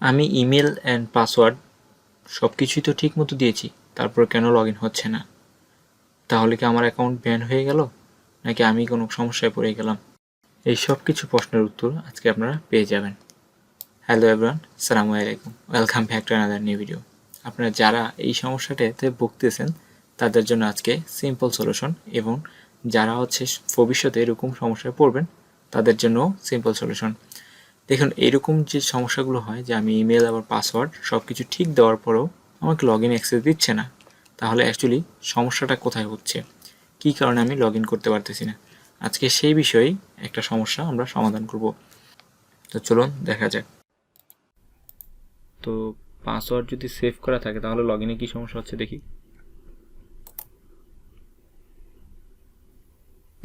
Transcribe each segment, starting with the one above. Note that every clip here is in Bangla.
আমি ইমেল অ্যান্ড পাসওয়ার্ড সব কিছুই তো ঠিক মতো দিয়েছি, তারপর কেন লগ ইন হচ্ছে না? তাহলে কি আমার অ্যাকাউন্ট ব্যান হয়ে গেল, নাকি আমি কোনো সমস্যায় পড়ে গেলাম? এই সব কিছু প্রশ্নের উত্তর আজকে আপনারা পেয়ে যাবেন। হ্যালো এভরিওয়ান, আসসালামু আলাইকুম, welcome back to another new video. আপনারা যারা এই সমস্যাটাতে ভুগতেছেন তাদের জন্য আজকে সিম্পল সলিউশন, এবং যারা ভবিষ্যতে এরকম সমস্যায় পড়বেন তাদের জন্য সিম্পল সলিউশন। দেখুন, এরকম যে সমস্যাগুলো হয় যে আমি ইমেল আবার পাসওয়ার্ড সব কিছু ঠিক দেওয়ার পরেও আমাকে লগ ইন অ্যাক্সেস দিচ্ছে না, তাহলে অ্যাকচুয়ালি সমস্যাটা কোথায় হচ্ছে, কী কারণে আমি লগ ইন করতে পারতেছি না, আজকে সেই বিষয়েই একটা সমস্যা আমরা সমাধান করব। তো চলুন দেখা যাক। তো পাসওয়ার্ড যদি সেভ করা থাকে তাহলে লগ ইনে কী সমস্যা হচ্ছে দেখি।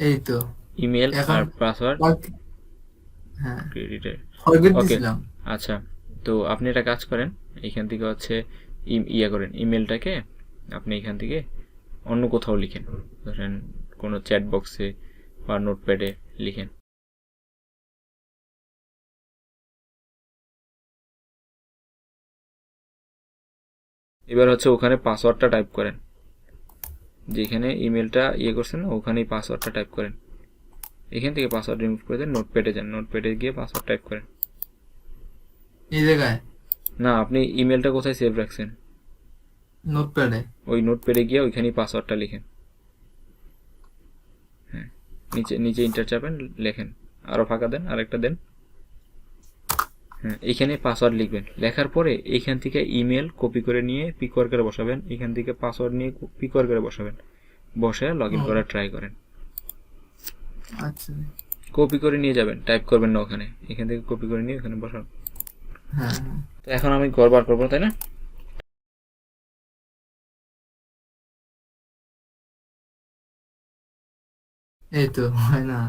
এই তো ইমেল এখন আর পাসওয়ার্ড হ্যাঁ ক্রেডিটের। ফরগেট ওকে, দিছিলাম। আচ্ছা, তো আপনি একটা কাজ করেন, এখান থেকে করেন ইমেলটাকে আপনি এখান থেকে অন্য কোথাও লিখেন, ধরেন কোনো চ্যাট বক্সে বা নোটপ্যাডে লিখেন। এবার ওখানে পাসওয়ার্ডটা টাইপ করেন, যেখানে ইমেলটা করছেন না ওখানেই পাসওয়ার্ডটা টাইপ করেন। এখান থেকে পাসওয়ার্ড রিমুভ করে দেন, নোটপ্যাডে যান, নোটপ্যাডে গিয়ে পাসওয়ার্ড টাইপ করেন। এই জায়গায় না, আপনি ইমেলটা কোথায় সেভ রাখছেন? নোটপ্যাডে। ওই নোটপ্যাডে গিয়ে ওইখানেই পাসওয়ার্ডটা লিখেন। হ্যাঁ, নিচে নিচে ইন্টার চাপেন, লেখেন, আরও ফাঁকা দেন, আরেকটা দেন। হ্যাঁ, এইখানে পাসওয়ার্ড লিখবেন, লেখার পরে এইখান থেকে ইমেল কপি করে নিয়ে পিকওয়ার করে বসাবেন, এখান থেকে পাসওয়ার্ড নিয়ে পিকওয়ার করে বসাবেন, বসে লগ ইন করার ট্রাই করেন। আচ্ছা, কপি করে নিয়ে যাবেন, টাইপ করবেন না ওখানে, এখান থেকে কপি করে নিয়ে ওখানে বসান। হ্যাঁ তো এখন আমি ঘর বার করবো, তাই না? এই তো হয় না।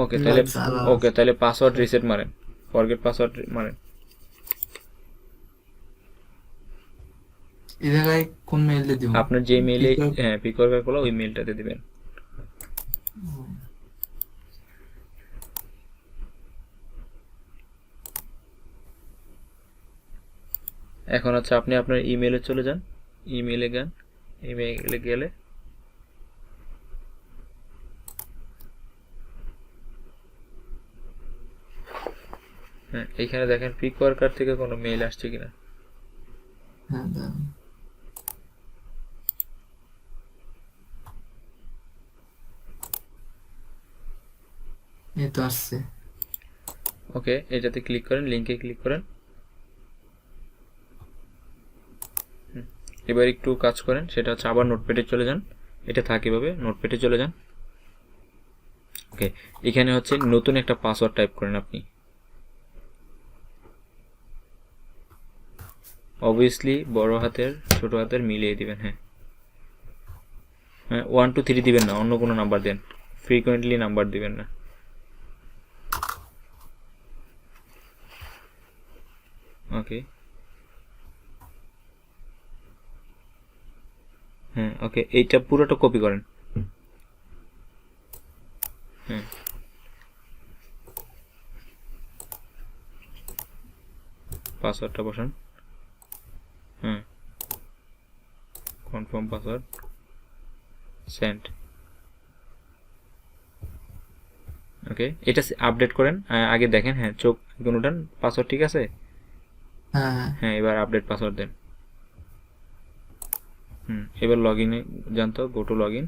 ওকে, তাহলে জ্বালা। পাসওয়ার্ড রিসেট মারেন, ফরগেট পাসওয়ার্ড মারেন। এই জায়গায় কোন মেইলে দিব? আপনার যে মেইলে পিকওয়ার করলো ওই মেইলটাতে দিবেন। এখন আপনি আপনার ইমেইলে চলে যান, ইমেইলে যান, ইমেইলে গেলে হ্যাঁ, এইখানে দেখেন পিক ওয়ার্কার থেকে কোনো মেইল আসছে কিনা। হ্যাঁ দাঁড়ান। এই তো আসছে। ওকে, এটাতে ক্লিক করেন, লিংকে ক্লিক করেন। এবার একটু কাজ করেন, সেটা আবার নোটপ্যাডে চলে যান, এটা থাকে এভাবে, নোটপ্যাডে চলে যান। ওকে, এখানে নতুন একটা পাসওয়ার্ড টাইপ করেন আপনি, অবভিয়াসলি বড় হাতের ছোট হাতের মিলিয়ে দিবেন। হ্যাঁ হ্যাঁ, 1 2 3 দিবেন না, অন্য কোনো নাম্বার দেন, ফ্রিকোয়েন্টলি নাম্বার দিবেন না। ওকে, হ্যাঁ ওকে, এইটা পুরোটা কপি করেন। হ্যাঁ, পাসওয়ার্ডটা বসান। হ্যাঁ, কনফার্ম পাসওয়ার্ড, সেন্ড। ওকে, এটা আপডেট করেন, আগে দেখেন, হ্যাঁ চোখ এখন উঠান, পাসওয়ার্ড ঠিক আছে। হ্যাঁ হ্যাঁ, এবার আপডেট পাসওয়ার্ড দেন। এবার লগ ইনে যান, তো গো টু লগ ইন,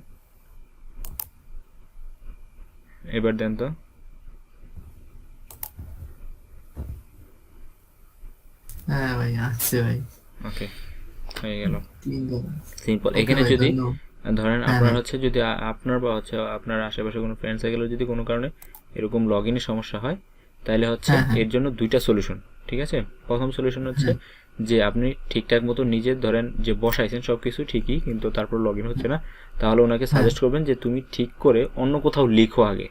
এবার দেন তো। হ্যাঁ ভাই আসছে ভাই। ওকে, হয়ে গেল, 3 সিম্পল। ওকে এখানে ভাই, যদি ধন্যবাদ। ধরেন হ্যাঁ আপনার ভাই। যদি আপনার বা আপনার আশেপাশে কোনো ফ্রেন্ড সার্কেলের যদি কোনো কারণে এরকম লগ ইনের সমস্যা হয়, তাহলে হ্যাঁ হ্যাঁ এর জন্য দুইটা সলিউশন। ঠিক আছে, প্রথম সলিউশন হ্যাঁ যে আপনি ঠিকঠাক মতো নিজে ধরেন যে বসাইছেন সব কিছু ঠিকই, কিন্তু তারপর লগ ইন হচ্ছে না, তাহলে ওনাকে হ্যাঁ সাজেস্ট করবেন যে তুমি ঠিক করে অন্য কোথাও লিখো, আগে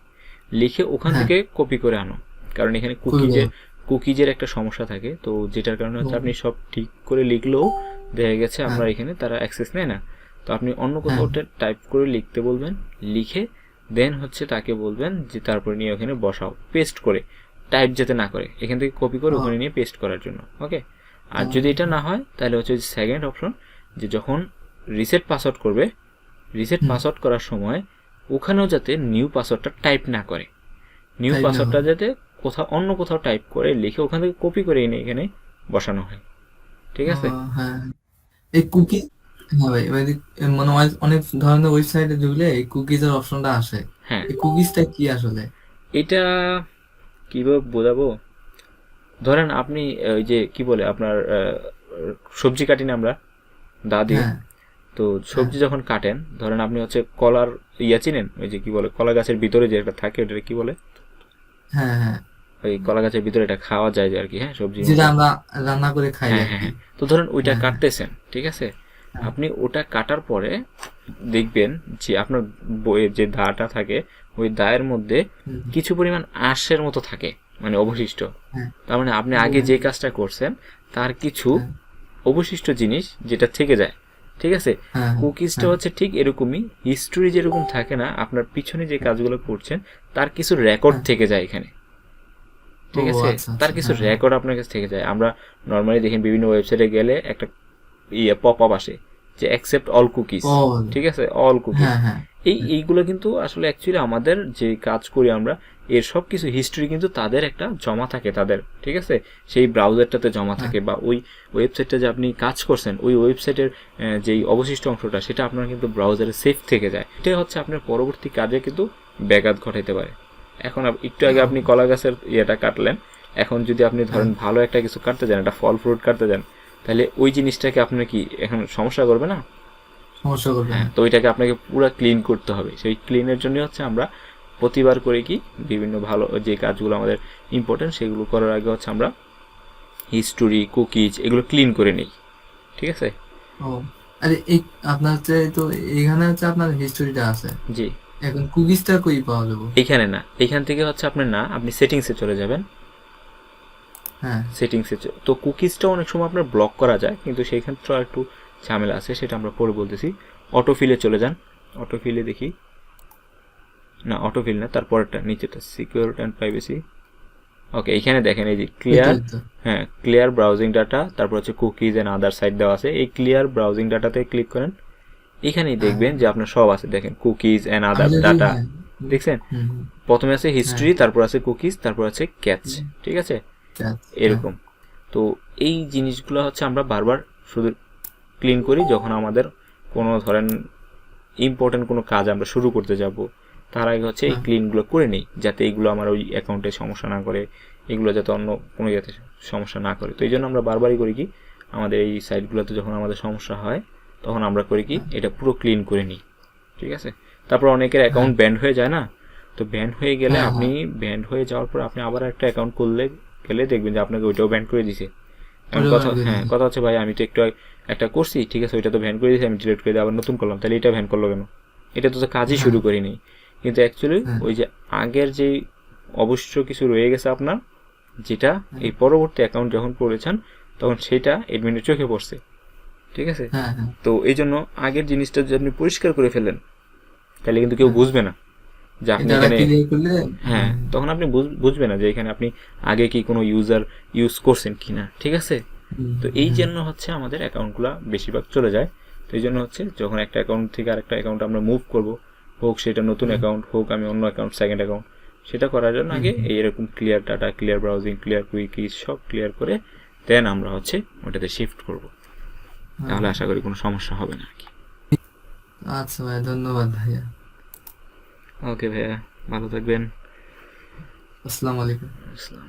লিখে ওখান হ্যাঁ থেকে কপি করে আনো, কারণ এখানে খুবই ভালো। কুকিজের একটা সমস্যা থাকে, তো যেটার কারণে আপনি সব ঠিক করে লিখলেও দেখা গেছে হ্যাঁ আপনার এখানে তারা অ্যাক্সেস নেয় না। তো আপনি অন্য হ্যাঁ কোথাও টাইপ করে লিখতে বলবেন, লিখে দেন তাকে বলবেন যে তারপরে নিয়ে ওখানে বসাও, পেস্ট করে টাইপ যাতে না করে, এখান থেকে কপি করে ও, ওখানে নিয়ে পেস্ট করার জন্য। ওকে, আর ও, যদি এটা না হয় তাহলে হচ্ছে সেকেন্ড অপশন, যে যখন রিসেট পাসওয়ার্ড করবে, রিসেট হুম, পাসওয়ার্ড করার সময় ওখানেও যাতে নিউ পাসওয়ার্ডটা টাইপ না করে, নিউ টাইপ না পাসওয়ার্ডটা করে। যাতে কোথাও অন্য কোথাও টাইপ করে লিখে ওখান থেকে কপি করে এনে এখানে বসানো হয়। ঠিক ও, আছে? হ্যাঁ, এই কুকি, হ্যাঁ ভাই, মানে মানে অনেক ধরনের ওয়েবসাইটে ঢুকলে এই কুকিজের অপশনটা আসে। হ্যাঁ, এই কুকিজটা কি আসলে? এটা কিভাবে বোঝাবো, ধরেন আপনি ওই যে কি বলে আপনার সবজি কাটি না আমরা দা দিয়ে, হ্যাঁ, তো হ্যাঁ, সবজি যখন কাটেন, ধরেন আপনি হচ্ছে কলার ইয়া চিনেন, ওই যে কি বলে কলা গাছের ভিতরে যে একটা থাকে ওটা কি বলে, হ্যাঁ, হ্যাঁ, ওই কলা গাছের ভিতরে এটা খাওয়া যায় যে আর কি, হ্যাঁ, সবজির যেটা মতো। আমরা রান্না করে খাই হ্যাঁ আর হ্যাঁ কি। হ্যাঁ, তো ধরেন ওইটা হ্যাঁ, হ্যাঁ, কাটতেছেন, ঠিক আছে, হ্যাঁ, আপনি ওটা কাটার পরে দেখবেন যে আপনার বইয়ের যে দাটা থাকে ওই দায়ের মধ্যে হুম, কিছু পরিমাণ আঁশের মতো থাকে, মানে অবশিষ্ট। হ্যাঁ, তার মানে আপনি ও, আগে যে কাজটা করছেন তার কিছু হ্যাঁ, অবশিষ্ট জিনিস যেটা থেকে যায়। ঠিক আছে, হ্যাঁ, হ্যাঁ, কুকিজটা হ্যাঁ, হচ্ছে ঠিক এরকমই, হিস্টোরি যেরকম থাকে না, আপনার পিছনে যে কাজগুলো করছেন তার কিছু রেকর্ড হ্যাঁ, থেকে যায় এখানে। ও, ঠিক আছে, আচ্ছা, তার আচ্ছা, কিছু হ্যাঁ, হ্যাঁ, রেকর্ড আপনার কাছে থেকে যায়। আমরা নর্মালি দেখেন বিভিন্ন ওয়েবসাইটে গেলে একটা পপ আপ আসে যে অ্যাকসেপ্ট অল কুকিজ, ও, ঠিক আছে, অল কুকিজ। হ্যাঁ, হ্যাঁ, হ্যাঁ, এইগুলো কিন্তু আসলে অ্যাকচুয়ালি আমাদের যে কাজ করি আমরা এর সব কিছু হিস্ট্রি কিন্তু তাদের একটা জমা থাকে তাদের, ঠিক আছে, সেই ব্রাউজারটাতে জমা হ্যাঁ, থাকে, বা ওই ওয়েবসাইটটা যে আপনি কাজ করছেন ওই ওয়েবসাইটের যেই অবশিষ্ট অংশটা সেটা আপনার কিন্তু ব্রাউজারে সেভ থেকে যায়। এটা হচ্ছে আপনার পরবর্তী কাজে কিন্তু ব্যাঘাত ঘটাইতে পারে। এখন একটু আগে ও, আপনি কলা গাছের ইয়েটা কাটলেন, এখন যদি আপনি হ্যাঁ, ধরেন ভালো একটা কিছু কাটতে যান, একটা ফল ফ্রুট কাটতে যান, তাহলে ওই জিনিসটাকে আপনার কি এখন সমস্যা করবে না? সমস্যা করবে, হ্যাঁ, হ্যাঁ, তো ওইটাকে আপনাকে পুরো ক্লিন করতে হবে। সেই ক্লিনের জন্য হচ্ছে আমরা প্রতিবার করে কি বিভিন্ন ভালো যে কাজগুলো আমাদের ইম্পর্টেন্ট সেগুলো করার আগে হচ্ছে আমরা হিস্টোরি কুকিজ এগুলো ক্লিন করে নিই। ঠিক আছে? ও, আরে এই আপনার হচ্ছে তো এখানে হচ্ছে আপনার হিস্টোরিটা আছে, জি, এখন কুকিজটা কই পাওয়া যাবে? এইখানে না, এইখান থেকে হচ্ছে আপনার না, আপনি সেটিংসে চলে যাবেন। হ্যাঁ, সেটিংসে তো কুকিজটা অনেক সময় আপনার ব্লক করা যায়, কিন্তু সেইখানে তো একটু ঝামেলা আছে, সেটা আমরা পরে বলতেছি। অটোফিলে চলে যান, অটোফিলে দেখি, না অটোফিল না, তারপরটা নিচেটা সিকিউরিটি অ্যান্ড প্রাইভেসি। ওকে, এখানে দেখেন এই যে ক্লিয়ার, এটাই তো, হ্যাঁ, ক্লিয়ার ব্রাউজিং ডাটা, তারপর হচ্ছে কুকিজ অ্যান্ড আদার সাইট দেওয়া আছে। এই ক্লিয়ার ব্রাউজিং ডাটাতে ক্লিক করেন, এখানেই হ্যাঁ, দেখবেন যে আপনার সব আছে, দেখেন কুকিজ অ্যান্ড আমি আদার যদি, ডাটা, হ্যাঁ, দেখছেন? হুম, হুম, প্রথমে আছে হ্যাঁ, হিস্ট্রি, তারপর আছে কুকিজ, তারপর আছে ক্যাচ, হুম, ঠিক আছে, হ্যাঁ, এরকম। তো এই জিনিসগুলো হচ্ছে আমরা বারবার শুধু ক্লিন করি যখন আমাদের কোনো ধরেন ইম্পর্টেন্ট কোনো কাজ আমরা শুরু করতে যাব, তার আগে হচ্ছে এই হ্যাঁ, ক্লিনগুলো করে নিই, যাতে এইগুলো আমার ওই অ্যাকাউন্টে সমস্যা না করে, এগুলো যাতে অন্য কোনো যাতে সমস্যা না করে। তো এই জন্য আমরা বারবারই করি কি, আমাদের এই সাইটগুলোতে যখন আমাদের সমস্যা হয় তখন আমরা করি কি হ্যাঁ, এটা পুরো ক্লিন করে নিই। ঠিক আছে, তারপর অনেকের হ্যাঁ, অ্যাকাউন্ট ব্যান্ড হয়ে যায় না, তো ব্যান্ড হয়ে গেলে হ্যাঁ, আপনি হ্যাঁ, ব্যান্ড হয়ে যাওয়ার পর আপনি আবার একটা অ্যাকাউন্ট করলে গেলে দেখবেন যে আপনাকে ওইটাও ব্যান্ড করে দিছে। এখন ওটা কথা, ব্যান করে হ্যাঁ, দিছি। কথা হচ্ছে ভাই আমি তো একটু একটা করছি, ঠিক আছে, ওইটা তো ভ্যান করে দিয়েছি, আমি ডিলিট করে দিয়ে আবার নতুন করলাম, তাহলে এটা ভ্যান করলো কেন? এটা তো কাজই হ্যাঁ, শুরু করিনি। কিন্তু অ্যাকচুয়ালি হ্যাঁ, ওই যে আগের যেই অবশিষ্ট কিছু রয়ে গেছে আপনার, যেটা হ্যাঁ, এই পরবর্তী অ্যাকাউন্ট যখন করেছেন তখন সেটা এডমিনের চোখে পড়ছে। ঠিক আছে, হ্যাঁ, হ্যাঁ, তো এই জন্য আগের জিনিসটা যদি আপনি পরিষ্কার করে ফেলেন তাহলে কিন্তু কেউ হ্যাঁ, বুঝবে না যে আপনি এটা এখানে, ক্লিয়ার করলে, হ্যাঁ, হ্যাঁ, তখন আপনি বুঝবে না যে এখানে আপনি আগে কি কোনো ইউজ করছেন কিনা। ঠিক আছে, হুম, তো এই হুম, জন্য হচ্ছে আমাদের অ্যাকাউন্টগুলো বেশিরভাগ চলে যায়। তো এই জন্য হচ্ছে যখন একটা অ্যাকাউন্ট থেকে আরেকটা অ্যাকাউন্ট আমরা মুভ করব, হোক সেটা নতুন হুম, অ্যাকাউন্ট হোক আমি অন্য অ্যাকাউন্ট সেকেন্ড অ্যাকাউন্ট, সেটা করার জন্য হুম, আগে এইরকম clear data, clear browsing, clear cookies সব ক্লিয়ার করে দেন আমরা হচ্ছে ওটাতে শিফট করব। হ্যাঁ। তাহলে আশা করি কোনো সমস্যা হবে না আর কি। আচ্ছা ভাই, ধন্যবাদ ভাইয়া। ওকে ভাইয়া, ভালো থাকবেন। আসসালামু আলাইকুম। আসসালাম।